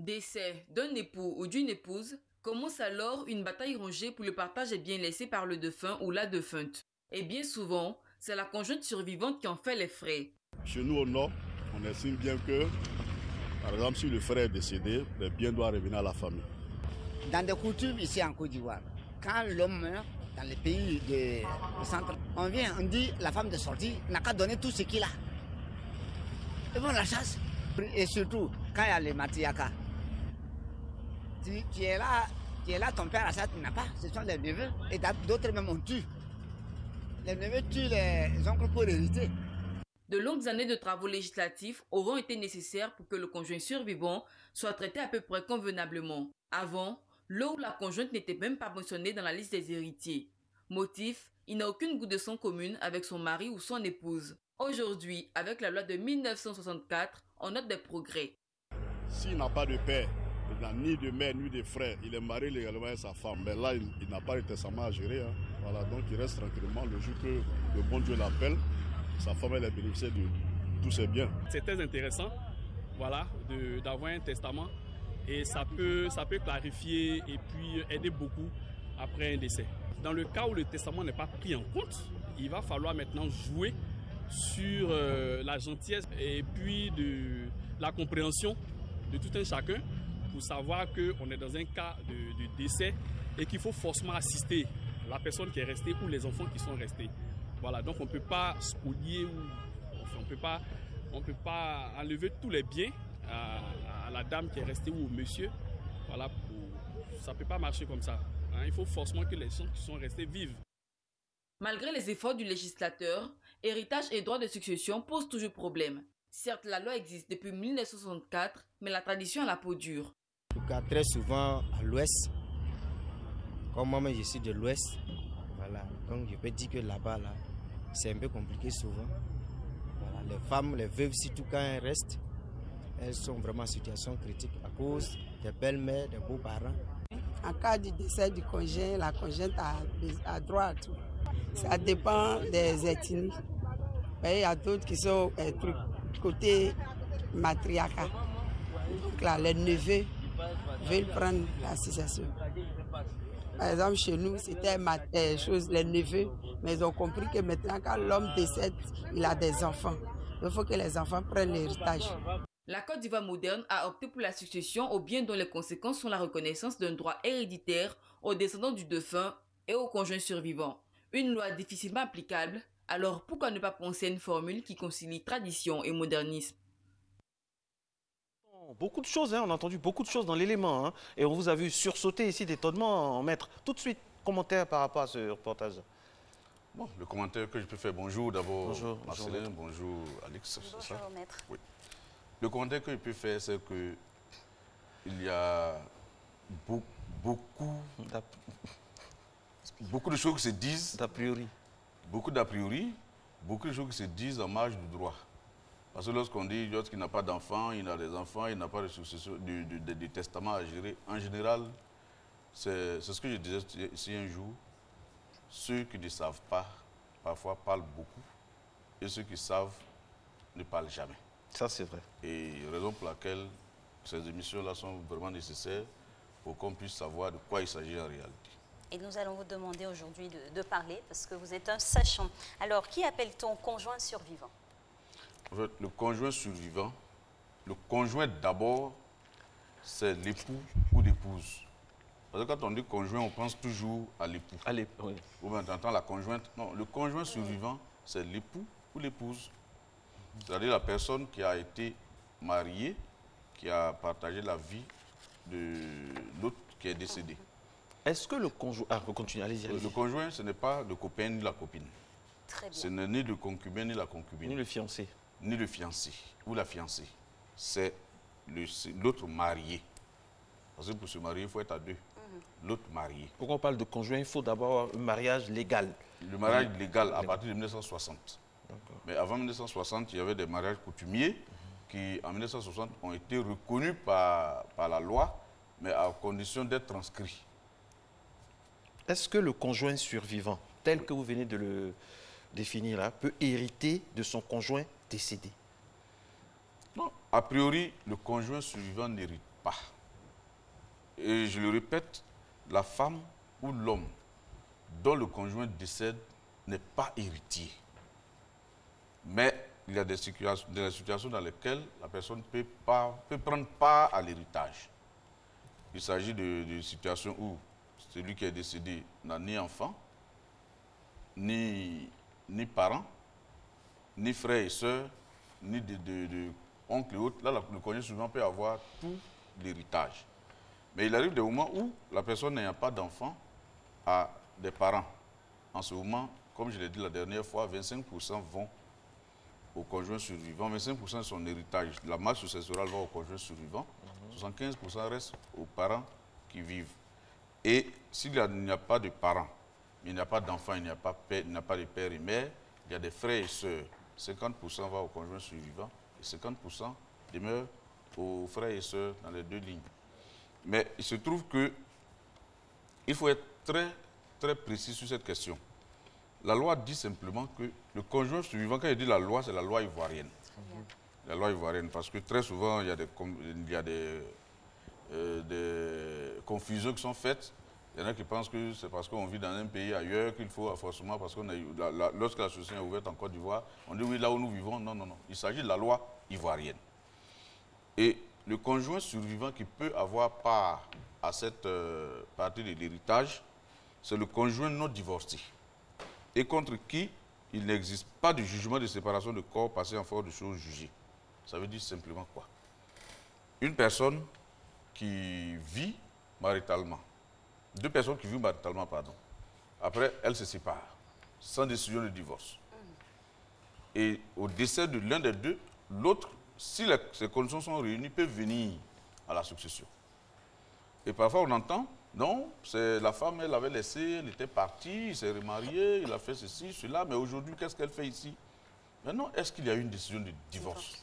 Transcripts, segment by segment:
Décès d'un époux ou d'une épouse, commence alors une bataille rangée pour le partage des biens laissés par le défunt ou la défunte. Et bien souvent, c'est la conjointe survivante qui en fait les frais. Chez nous au nord, on estime bien que, par exemple, si le frère est décédé, les biens doivent revenir à la famille. Dans des coutumes ici en Côte d'Ivoire, quand l'homme meurt dans les pays du centre, on vient, on dit la femme de sortie n'a qu'à donner tout ce qu'il a. Et bon, la chasse. Et surtout, quand il y a les matriarcats, tu es là, ton père a ça, tu n'as pas. Ce sont les neveux. Et d'autres même on tue. Les neveux tuent les oncles pour hériter. De longues années de travaux législatifs auront été nécessaires pour que le conjoint survivant soit traité à peu près convenablement. Avant, le ou la conjointe n'était même pas mentionné dans la liste des héritiers. Motif, il n'a aucune goutte de sang commune avec son mari ou son épouse. Aujourd'hui, avec la loi de 1964, on note des progrès. S'il n'a pas de père, il n'a ni de mère ni de frère, il est marié légalement avec sa femme, mais là, il n'a pas de testament à gérer. Voilà, donc il reste tranquillement le jour que le bon Dieu l'appelle. Sa femme, elle a bénéficié de tous ses biens. C'est très intéressant, voilà, d'avoir un testament et ça peut clarifier et puis aider beaucoup après un décès. Dans le cas où le testament n'est pas pris en compte, il va falloir maintenant jouer sur la gentillesse et puis de la compréhension de tout un chacun pour savoir qu'on est dans un cas de décès et qu'il faut forcément assister la personne qui est restée ou les enfants qui sont restés. Voilà, donc on ne peut pas spolier ou on ne peut pas enlever tous les biens à la dame qui est restée ou au monsieur. Voilà, ça ne peut pas marcher comme ça. Il faut forcément que les gens qui sont restés vivent. Malgré les efforts du législateur, héritage et droit de succession posent toujours problème. Certes, la loi existe depuis 1964, mais la tradition a la peau dure. En tout cas, très souvent à l'ouest, comme moi-même je suis de l'ouest, voilà, donc je peux dire que là-bas, c'est un peu compliqué souvent. Voilà, les femmes, les veuves, surtout quand elles restent, elles sont vraiment en situation critique à cause des belles-mères, des beaux-parents. En cas du décès du conjoint, la conjointe a droit à tout. Ça dépend des ethnies. Il y a d'autres qui sont côté matriarcat. Donc là, les neveux veulent prendre la succession. Par exemple, chez nous, c'était les neveux, mais ils ont compris que maintenant, quand l'homme décède, il a des enfants. Il faut que les enfants prennent l'héritage. La Côte d'Ivoire moderne a opté pour la succession aux biens dont les conséquences sont la reconnaissance d'un droit héréditaire aux descendants du défunt et aux conjoints survivants. Une loi difficilement applicable, alors pourquoi ne pas penser à une formule qui concilie tradition et modernisme? Beaucoup de choses, on a entendu beaucoup de choses dans l'élément. Et on vous a vu sursauter ici d'étonnement, maître. Tout de suite, commentaire par rapport à ce reportage. Bon, le commentaire que je peux faire, bonjour d'abord Marcelin, bonjour, bonjour Alix. Bonjour maître. Oui. Le commentaire que je peux faire, c'est que il y a beaucoup de choses qui se disent. D'a priori. Beaucoup d'a priori, beaucoup de choses qui se disent en marge du droit. Parce que lorsqu'on dit lorsqu'il n'a pas d'enfants, il a des enfants, il n'a pas de succession, de testament à gérer, en général, c'est ce que je disais ici un jour, ceux qui ne savent pas, parfois parlent beaucoup, et ceux qui savent ne parlent jamais. Ça, c'est vrai. Et raison pour laquelle ces émissions-là sont vraiment nécessaires pour qu'on puisse savoir de quoi il s'agit en réalité. Et nous allons vous demander aujourd'hui de parler parce que vous êtes un sachant. Alors, qui appelle-t-on conjoint survivant? En fait, le conjoint survivant, le conjoint d'abord, c'est l'époux ou l'épouse. Parce que quand on dit conjoint, on pense toujours à l'époux. À l'époux, oui. Ou bien on entend la conjointe. Non, le conjoint survivant, c'est l'époux ou l'épouse. C'est-à-dire la personne qui a été mariée, qui a partagé la vie de l'autre qui est décédé. Est-ce que le conjoint... Ah, on continue, allez-y. Le conjoint, ce n'est pas le copain ni la copine. Très bien. Ce n'est ni le concubin ni la concubine. Ni le fiancé. Ni le fiancé ou la fiancée. C'est l'autre marié. Parce que pour se marier, il faut être à deux. L'autre marié. Pourquoi on parle de conjoint? Il faut d'abord un mariage légal. Le mariage légal à partir de 1960. Mais avant 1960, il y avait des mariages coutumiers qui, en 1960, ont été reconnus par la loi, mais à condition d'être transcrits. Est-ce que le conjoint survivant, tel que vous venez de le définir là, peut hériter de son conjoint décédé? Non. A priori, le conjoint survivant n'hérite pas. Et je le répète, la femme ou l'homme dont le conjoint décède n'est pas héritier. Mais il y a des situations dans lesquelles la personne peut prendre part à l'héritage. Il s'agit de situations où celui qui est décédé n'a ni enfant, ni parents, ni frères et sœurs, ni de oncles et autres. Là, le conjoint souvent peut avoir tout l'héritage. Mais il arrive des moments où la personne n'ayant pas d'enfant a des parents. En ce moment, comme je l'ai dit la dernière fois, 25% vont au conjoint survivant, 25% de son héritage. La masse successorale va au conjoint survivant, 75% reste aux parents qui vivent. Et s'il n'y a pas de parents, il n'y a pas d'enfants, il n'y a pas de père et mère, il y a des frères et sœurs. 50% va au conjoint survivant et 50% demeure aux frères et sœurs dans les deux lignes. Mais il se trouve qu'il faut être très, très précis sur cette question. La loi dit simplement que le conjoint survivant, quand il dit la loi, c'est la loi ivoirienne. La loi ivoirienne, parce que très souvent, il y a des confusions qui sont faites. Il y en a qui pensent que c'est parce qu'on vit dans un pays ailleurs qu'il faut forcément, parce qu'on lorsque la société est ouverte en Côte d'Ivoire, on dit oui, là où nous vivons. Non, non, non. Il s'agit de la loi ivoirienne. Et le conjoint survivant qui peut avoir part à cette partie de l'héritage, c'est le conjoint non divorcé, et contre qui il n'existe pas de jugement de séparation de corps passé en force de choses jugées. Ça veut dire simplement quoi? Une personne qui vit maritalement, deux personnes qui vivent maritalement, pardon, après elles se séparent, sans décision de divorce. Et au décès de l'un des deux, l'autre, si ces conditions sont réunies, peut venir à la succession. Et parfois on entend, non, la femme, elle avait laissé, elle était partie, il s'est remarié, il a fait ceci, cela, mais aujourd'hui, qu'est-ce qu'elle fait ici? Maintenant, est-ce qu'il y a une décision de divorce?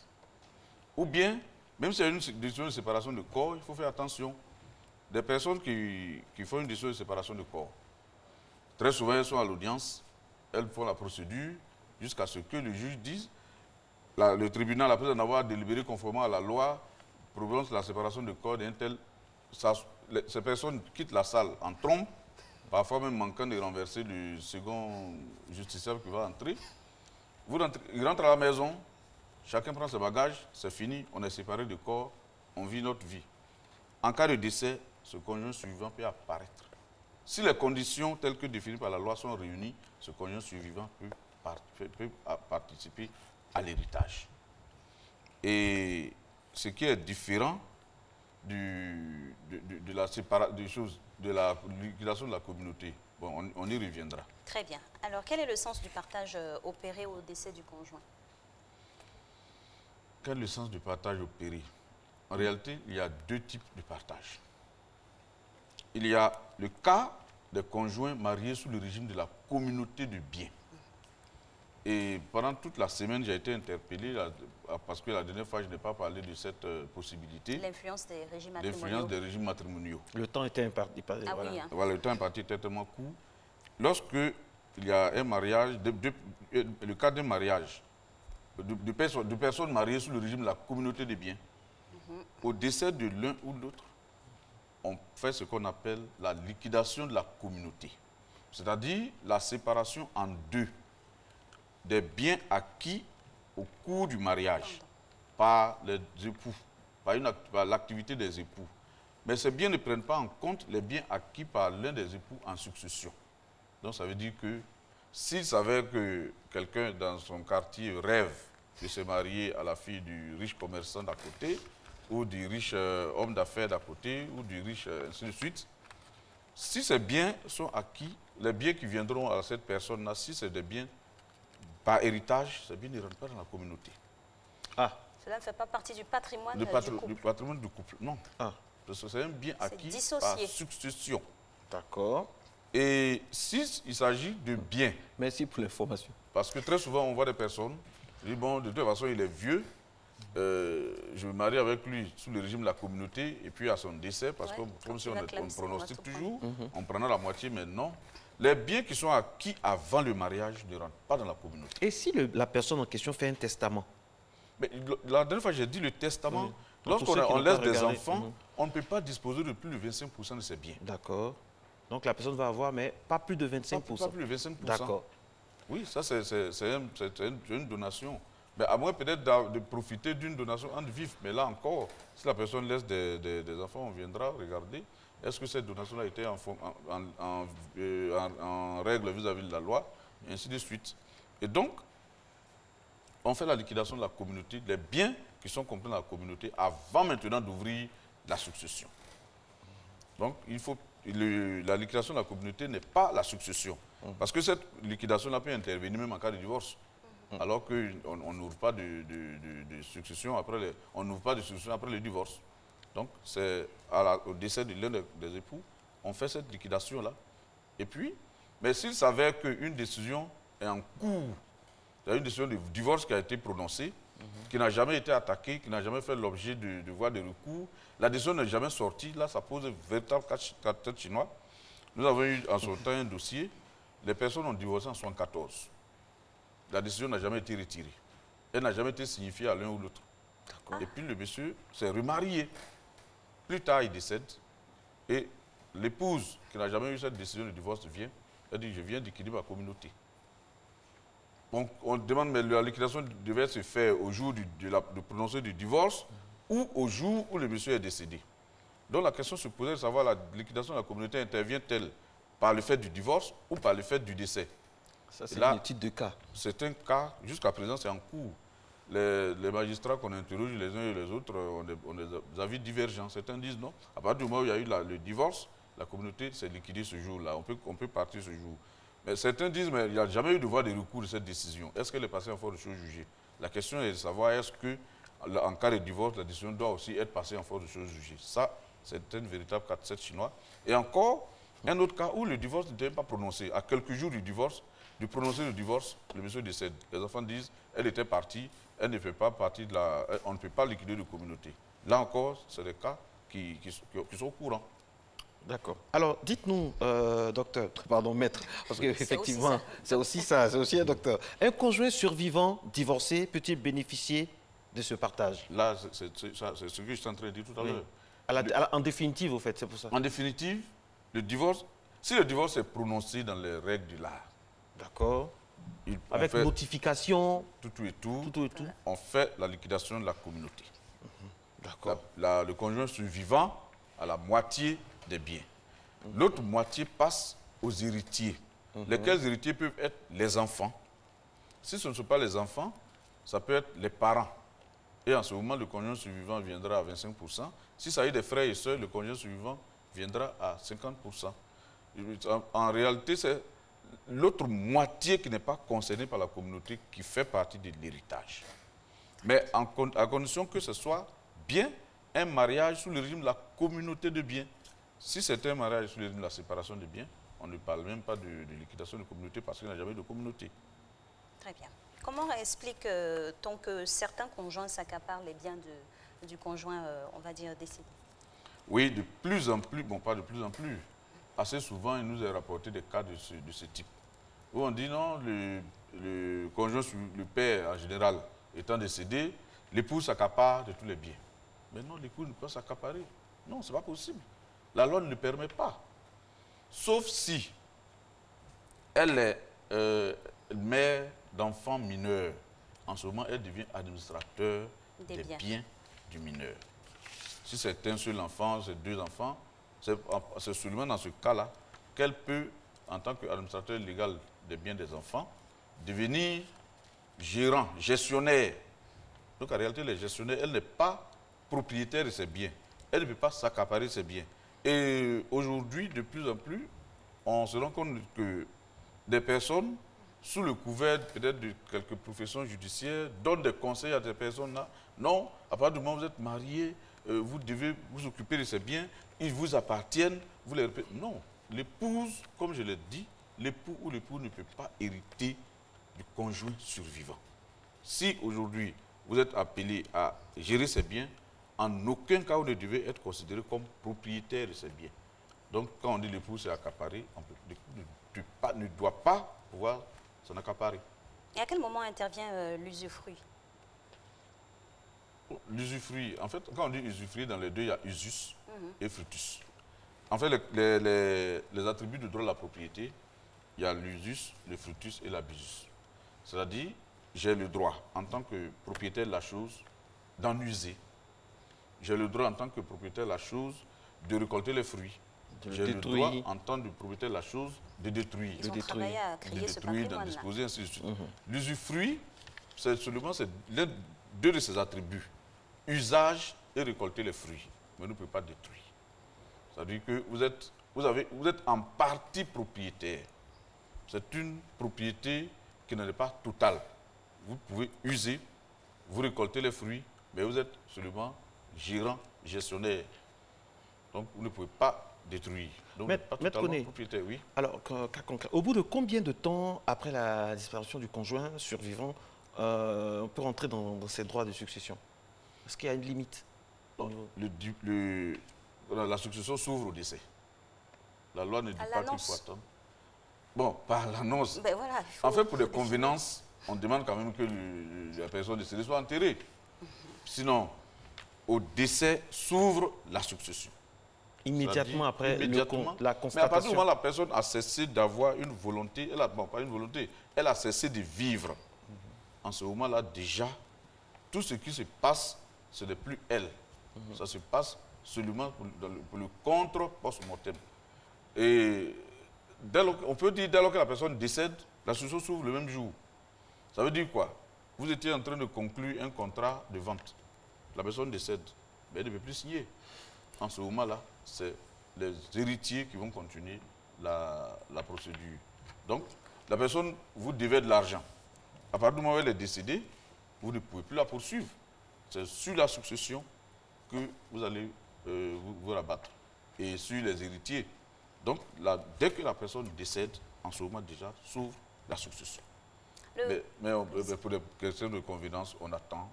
Ou bien, même s'il y a une décision de séparation de corps, il faut faire attention. Des personnes qui font une décision de séparation de corps, très souvent, elles sont à l'audience, elles font la procédure, jusqu'à ce que le juge dise, le tribunal, après en avoir délibéré conformément à la loi, prononce la séparation de corps d'un tel, ces personnes quittent la salle en trompe, parfois même manquant de renverser le second justiciable qui va entrer. Il rentre à la maison, chacun prend ses bagages, c'est fini, on est séparé de corps, on vit notre vie. En cas de décès, ce conjoint survivant peut apparaître. Si les conditions telles que définies par la loi sont réunies, ce conjoint survivant peut participer à l'héritage. Et ce qui est différent de la liquidation de la communauté. Bon, on y reviendra. Très bien. Alors, quel est le sens du partage opéré au décès du conjoint? Quel est le sens du partage opéré? En réalité, il y a deux types de partage. Il y a le cas des conjoints mariés sous le régime de la communauté de biens. Et pendant toute la semaine, j'ai été interpellé parce que la dernière fois, je n'ai pas parlé de cette possibilité. L'influence des régimes matrimoniaux. L'influence des régimes matrimoniaux. Le temps était imparti. Voilà. Oui, hein. Voilà, le temps imparti était tellement court. Lorsque il y a un mariage, le cas d'un mariage, de personnes mariées sous le régime de la communauté des biens, au décès de l'un ou de l'autre, on fait ce qu'on appelle la liquidation de la communauté. C'est-à-dire la séparation en deux des biens acquis au cours du mariage par les époux, par l'activité des époux. Mais ces biens ne prennent pas en compte les biens acquis par l'un des époux en succession. Donc ça veut dire que s'il s'avère que quelqu'un dans son quartier rêve de se marier à la fille du riche commerçant d'à côté, ou du riche homme d'affaires d'à côté, ou du riche ainsi de suite, si ces biens sont acquis, les biens qui viendront à cette personne-là, si c'est des biens par héritage, ces biens ne rentrent pas dans la communauté. Ah. Cela ne fait pas partie du patrimoine du couple. Du patrimoine du couple, non. Ah. C'est un bien acquis par succession. D'accord. Et s'il s'agit de biens... Merci pour l'information. Parce que très souvent, on voit des personnes, qui disent, bon, de toute façon, il est vieux, je me marie avec lui sous le régime de la communauté, et puis à son décès, parce que comme si on pronostique toujours, on prenait la moitié, mais non. Les biens qui sont acquis avant le mariage ne rentrent pas dans la communauté. Et si la personne en question fait un testament? Mais la dernière fois, j'ai dit le testament, Lorsqu'on laisse des enfants, on ne peut pas disposer de plus de 25% de ses biens. D'accord. Donc la personne va avoir, mais pas plus de 25%. Pas plus de 25%. D'accord. Oui, ça c'est une donation. Mais à moins peut-être de profiter d'une donation en vif. Mais là encore, si la personne laisse des enfants, on viendra regarder. Est-ce que cette donation a été en règle vis-à-vis de la loi, et ainsi de suite. Et donc, on fait la liquidation de la communauté, les biens qui sont compris dans la communauté, avant maintenant d'ouvrir la succession. Donc, la liquidation de la communauté n'est pas la succession. Parce que cette liquidation-là peut intervenir même en cas de divorce. Alors qu'on n'ouvre pas de succession après le divorce. Donc, c'est au décès de l'un des époux, on fait cette liquidation-là. Et puis, mais s'il s'avère qu'une décision est en cours, il y a une décision de divorce qui a été prononcée, qui n'a jamais été attaquée, qui n'a jamais fait l'objet de voies de recours, la décision n'est jamais sortie, là, ça pose un véritable cas chinois. Nous avons eu en son temps un dossier, les personnes ont divorcé en 1974. La décision n'a jamais été retirée. Elle n'a jamais été signifiée à l'un ou l'autre. Et puis le monsieur s'est remarié. Plus tard, il décède. Et l'épouse, qui n'a jamais eu cette décision de divorce, vient. Elle dit, je viens liquider ma communauté. Donc, on demande, mais la liquidation devait se faire au jour de prononcer du divorce ou au jour où le monsieur est décédé. Donc, la question se posait de savoir la liquidation de la communauté intervient-elle par le fait du divorce ou par le fait du décès. Ça, c'est une étude de cas. C'est un cas, jusqu'à présent, c'est en cours. Les magistrats qu'on interroge les uns et les autres ont des avis divergents. Certains disent non. À partir du moment où il y a eu le divorce, la communauté s'est liquidée ce jour-là. On peut partir ce jour. Mais certains disent, mais il n'y a jamais eu de voie de recours de cette décision. Est-ce qu'elle est passée en force de chose jugée? La question est de savoir, est-ce qu'en cas de divorce, la décision doit aussi être passée en force de chose jugée? Ça, c'est un véritable cas de 7 chinois. Et encore, un autre cas où le divorce n'était pas prononcé. À quelques jours du divorce, du prononcer le divorce, le monsieur décède. Les enfants disent, elle était partie, elle ne fait pas partie de la... On ne peut pas liquider de communauté. Là encore, c'est des cas qui sont courants. D'accord. Alors, dites-nous, docteur, pardon, maître, parce qu'effectivement, c'est aussi ça, c'est aussi un docteur. Un conjoint survivant divorcé peut-il bénéficier de ce partage? Là, c'est ce que je suis en train de dire tout à l'heure. En définitive, au fait, c'est pour ça. En définitive, le divorce, si le divorce est prononcé dans les règles de l'art, d'accord, avec notification, tout, on fait la liquidation de la communauté. D'accord. Le conjoint survivant a la moitié des biens. L'autre moitié passe aux héritiers. Lesquels héritiers peuvent être les enfants. Si ce ne sont pas les enfants, ça peut être les parents. Et en ce moment, le conjoint survivant viendra à 25%. Si ça a des frères et sœurs, le conjoint survivant viendra à 50%. En réalité, c'est l'autre moitié qui n'est pas concernée par la communauté qui fait partie de l'héritage. Mais à condition que ce soit bien un mariage sous le régime de la communauté de biens. Si c'est un mariage sous le régime de la séparation de biens, on ne parle même pas de liquidation de communauté parce qu'il n'y a jamais de communauté. Très bien. Comment explique-t-on que certains conjoints s'accaparent les biens du conjoint, on va dire, décédé? Oui, de plus en plus, bon pas de plus en plus, assez souvent il nous est rapporté des cas de ce type. Où on dit non, le conjoint, le père en général étant décédé, l'épouse s'accapare de tous les biens. Mais non, l'épouse ne peut pas s'accaparer. Non, ce n'est pas possible. La loi ne le permet pas. Sauf si elle est mère d'enfants mineurs. En ce moment, elle devient administrateur des biens du mineur. Si c'est un seul enfant, c'est 2 enfants, c'est seulement dans ce cas-là qu'elle peut, en tant qu'administrateur légal des biens des enfants, devenir gérant, gestionnaire. Donc en réalité, les gestionnaires, elle n'est pas propriétaire de ses biens. Elle ne peut pas s'accaparer ses biens. Et aujourd'hui, de plus en plus, on se rend compte que des personnes, sous le couvert peut-être de quelques professions judiciaires, donnent des conseils à ces personnes-là. Non, à partir du moment où vous êtes marié, vous devez vous occuper de ces biens, ils vous appartiennent, vous les répétez. Non, l'épouse, comme je l'ai dit, l'époux ou l'époux ne peut pas hériter du conjoint survivant. Si aujourd'hui, vous êtes appelé à gérer ces biens, en aucun cas vous ne devez être considéré comme propriétaire de ces biens. Donc quand on dit l'époux c'est accaparé, l'époux ne doit pas pouvoir s'en accaparer. Et à quel moment intervient l'usufruit? L'usufruit, en fait, quand on dit usufruit, dans les deux, il y a usus et fructus. En fait, les attributs de droit de la propriété, il y a l'usus, le fructus et l'abusus. C'est-à-dire, j'ai le droit, en tant que propriétaire de la chose, d'en user. J'ai le droit, en tant que propriétaire de la chose, de récolter les fruits. J'ai le droit, en tant que propriétaire de la chose, de détruire. Ils ont travaillé à créer ce d'en disposer, ainsi de suite. L'usufruit, c'est seulement l'un deux de ses attributs. Usage et récolter les fruits. Mais on ne peut pas détruire. C'est-à-dire que vous êtes en partie propriétaire. C'est une propriété qui n'est pas totale. Vous pouvez user, vous récoltez les fruits, mais vous êtes seulement gérant, gestionnaire. Donc vous ne pouvez pas détruire. Donc Maître Koné, propriétaire, oui. Alors, cas concret, au bout de combien de temps après la disparition du conjoint survivant, on peut rentrer dans ces droits de succession? Est-ce qu'il y a une limite? La succession s'ouvre au décès. La loi ne dit pas qu'il faut attendre. Bon, par l'annonce. Ben voilà, en fait, pour des convenances, on demande quand même que la personne décédée soit enterrée. Sinon, au décès s'ouvre la succession. Immédiatement après la constatation. Mais à partir du moment où la personne a cessé d'avoir une volonté, pas une volonté, elle a cessé de vivre. En ce moment-là, déjà, tout ce qui se passe, ce n'est plus elle. Ça se passe seulement pour le contre post-mortem. Et on peut dire, dès lors que la personne décède, la succession s'ouvre le même jour. Ça veut dire quoi? Vous étiez en train de conclure un contrat de vente. La personne décède, mais elle ne peut plus signer. En ce moment-là, c'est les héritiers qui vont continuer la procédure. Donc, la personne, vous devez de l'argent. À partir du moment où elle est décédée, vous ne pouvez plus la poursuivre. C'est sur la succession que vous allez vous rabattre. Et sur les héritiers. Donc, dès que la personne décède, en ce moment déjà, s'ouvre la succession. Mais pour des questions de convenance, on attend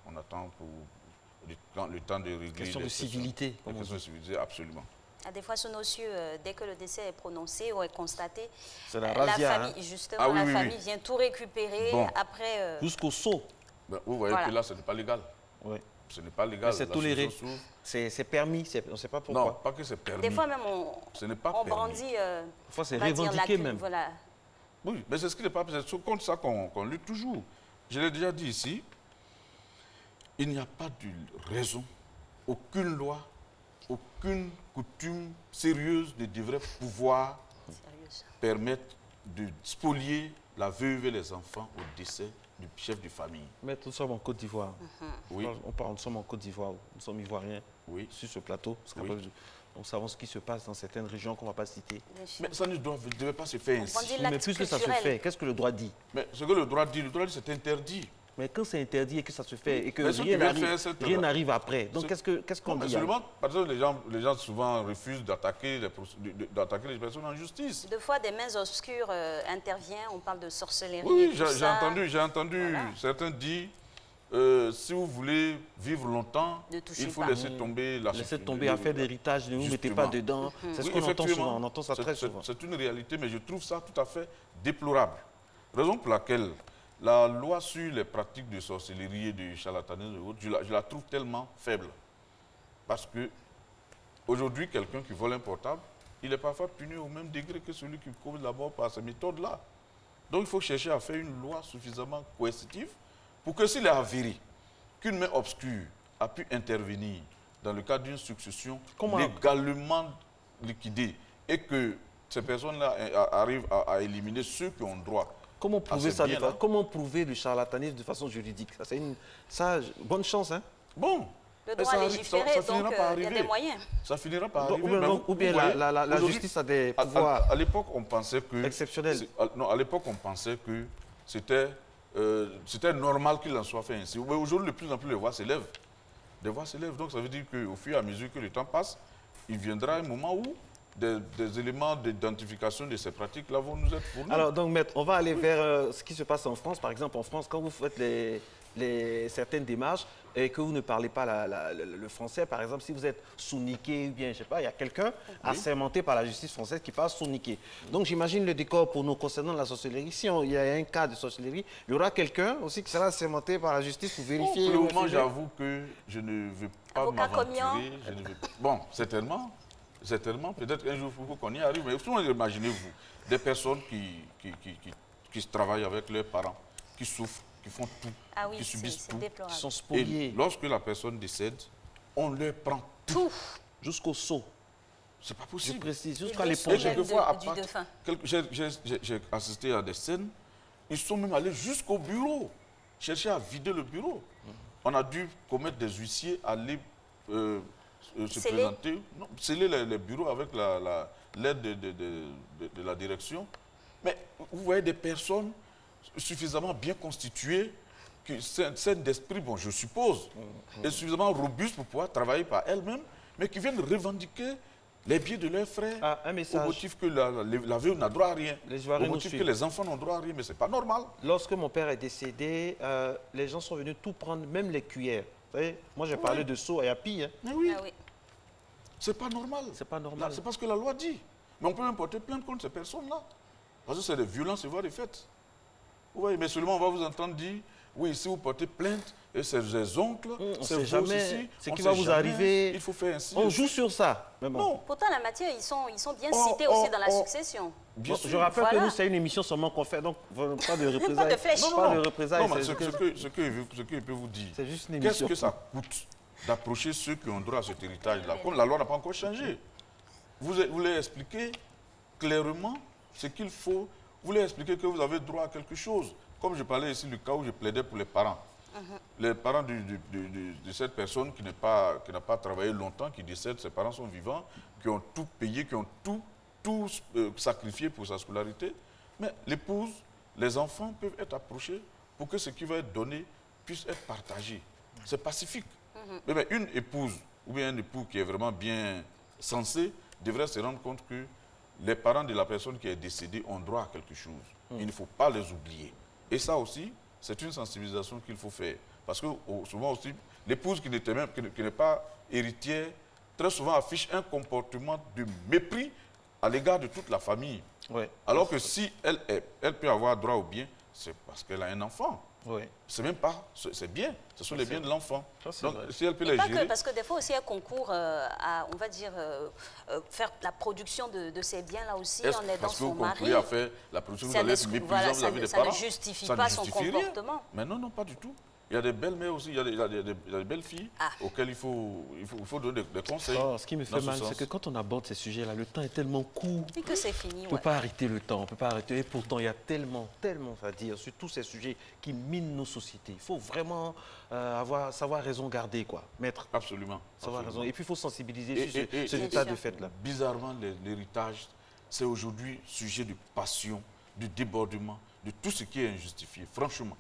pour le temps de régler. Question de civilité. Question de civilité, absolument. Des fois, sous nos cieux, dès que le décès est prononcé ou est constaté, la razzia, famille, justement, la famille vient tout récupérer après. Jusqu'au sceau. Ben, vous voyez que là, ce n'est pas légal. Oui. Ce n'est pas légal. C'est toléré. C'est permis. On ne sait pas pourquoi. Non, pas que c'est permis. Des fois même, on brandit. Des fois, c'est revendiqué même. Voilà. Oui, mais c'est ce qui n'est pas. C'est contre ça qu'on lutte toujours. Je l'ai déjà dit ici. Il n'y a pas de raison, aucune loi, aucune coutume sérieuse ne devrait pouvoir permettre de spolier la veuve et les enfants au décès du chef de famille. Mais nous sommes en Côte d'Ivoire. Oui. Nous sommes en Côte d'Ivoire, nous sommes ivoiriens sur ce plateau. Nous savons ce qui se passe dans certaines régions qu'on ne va pas citer. Mais ça ne devait pas se faire ainsi. Mais puisque ça se fait, qu'est-ce que le droit dit? Mais ce que le droit dit, c'est interdit. Mais quand c'est interdit et que ça se fait et que rien n'arrive après, donc qu'est-ce qu'on dit? Seulement, parce que les gens souvent refusent d'attaquer les personnes en justice. Deux fois, des mains obscures interviennent, on parle de sorcellerie. Oui, j'ai entendu certains dire, si vous voulez vivre longtemps, il faut laisser tomber la Laissez tomber affaire d'héritage, ne vous mettez pas dedans. C'est ce qu'on entend souvent, on entend ça très souvent. C'est une réalité, mais je trouve ça tout à fait déplorable. Raison pour laquelle la loi sur les pratiques de sorcellerie et de charlatanisme, je la trouve tellement faible. Parce que aujourd'hui, quelqu'un qui vole un portable, il est parfois puni au même degré que celui qui cause la mort par ces méthodes-là. Donc il faut chercher à faire une loi suffisamment coercitive pour que s'il est avéré qu'une main obscure a pu intervenir dans le cadre d'une succession légalement liquidée et que ces personnes-là arrivent à éliminer ceux qui ont droit. Comment prouver ça? Comment prouver le charlatanisme de façon juridique? C'est bonne chance, hein? Bon. Le droit à légiférer, donc il y a des moyens. Ça finira par arriver. Ou bien la justice a des pouvoirs à l'époque, on pensait que... exceptionnels. Non, à l'époque, on pensait que c'était normal qu'il en soit fait ainsi. Mais aujourd'hui, de plus en plus, les voix s'élèvent. Les voix s'élèvent. Donc, ça veut dire qu'au fur et à mesure que le temps passe, il viendra un moment où des éléments d'identification de ces pratiques-là vont nous être fournis. Alors, donc, maître, on va aller vers ce qui se passe en France. Par exemple, en France, quand vous faites certaines démarches et que vous ne parlez pas le français, par exemple, si vous êtes souniqué ou bien, je sais pas, il y a quelqu'un assermenté par la justice française qui parle souniqué. Donc j'imagine le décor pour nous concernant la sorcellerie. Si il y a un cas de sorcellerie, il y aura quelqu'un aussi qui sera assermenté par la justice pour vérifier. Pour le moment, j'avoue que je ne veux pas m'aventurer. Bon, certainement, peut-être qu'un jour, il faut qu'on y arrive. Mais souvent, imaginez-vous, des personnes qui travaillent avec leurs parents, qui souffrent, qui font tout, qui subissent tout, qui sont spoliés. Et lorsque la personne décède, on leur prend tout. Jusqu'au seau. C'est pas possible. Je précise, jusqu'à l'époque. J'ai assisté à des scènes, ils sont même allés jusqu'au bureau, chercher à vider le bureau. On a dû commettre des huissiers, aller se présenter, sceller les bureaux avec l'aide de la direction. Mais vous voyez des personnes suffisamment bien constituées, saines d'esprit, bon, je suppose, et suffisamment robustes pour pouvoir travailler par elles-mêmes, mais qui viennent revendiquer les biens de leurs frères au motif que la veuve n'a droit à rien, au motif que les enfants n'ont droit à rien, mais ce n'est pas normal. Lorsque mon père est décédé, les gens sont venus tout prendre, même les cuillères. Vous savez, moi j'ai parlé de seau et à pille. Mais oui. C'est pas normal. C'est pas normal. C'est parce que la loi dit. Mais on peut même porter plainte contre ces personnes-là. Parce que c'est des violences et voies de fait. Oui, mais seulement on va vous entendre dire, oui, si vous portez plainte, et c'est des oncles, c'est jamais ce qui va vous arriver. Il faut faire ainsi. On joue sur ça. Non. Pourtant, la matière, ils sont bien cités aussi dans la succession. Bien sûr. Je rappelle que nous, c'est une émission seulement qu'on fait, donc pas de représailles. Pas de flèches. Pas de représailles. Non, mais ce que je peux vous dire, c'est juste une émission. Qu'est-ce que ça coûte d'approcher ceux qui ont droit à cet héritage-là, comme la loi n'a pas encore changé? Vous leur expliquez clairement ce qu'il faut. Vous leur expliquez que vous avez droit à quelque chose. Comme je parlais ici du cas où je plaidais pour les parents. Les parents de cette personne qui n'a pas travaillé longtemps, qui décède, ses parents sont vivants, qui ont tout payé, qui ont tout sacrifié pour sa scolarité. Mais l'épouse, les enfants peuvent être approchés pour que ce qui va être donné puisse être partagé. C'est pacifique. Mais une épouse ou bien un époux qui est vraiment bien sensé devrait se rendre compte que les parents de la personne qui est décédée ont droit à quelque chose. Il ne faut pas les oublier. Et ça aussi, c'est une sensibilisation qu'il faut faire. Parce que souvent aussi, l'épouse qui n'est pas héritière, très souvent affiche un comportement de mépris à l'égard de toute la famille. Alors que si elle peut avoir droit au bien, c'est parce qu'elle a un enfant. C'est même pas, c'est bien, ce sont les biens de l'enfant. Donc, si elle peut les gérer... Parce que des fois aussi, elle concourt à, on va dire, faire la production de ces biens-là aussi, en aidant son mari. Parce que vous concluez à faire la production, vous allez être méprisant, vous avez des parents. Ça ne justifie pas son comportement. Mais non, pas du tout. Il y a des belles mères aussi, il y a des belles filles auxquelles il faut donner des conseils. Ce qui me fait mal, c'est que quand on aborde ces sujets-là, le temps est tellement court. Et que c'est fini. On ne peut pas arrêter le temps, on ne peut pas arrêter. Et pourtant, il y a tellement à dire sur tous ces sujets qui minent nos sociétés. Il faut vraiment savoir raison garder, quoi, maître. Absolument. Savoir raison. Et puis, il faut sensibiliser sur cet état de fait-là. Bizarrement, l'héritage, c'est aujourd'hui sujet de passion, de débordement, de tout ce qui est injustifié, franchement.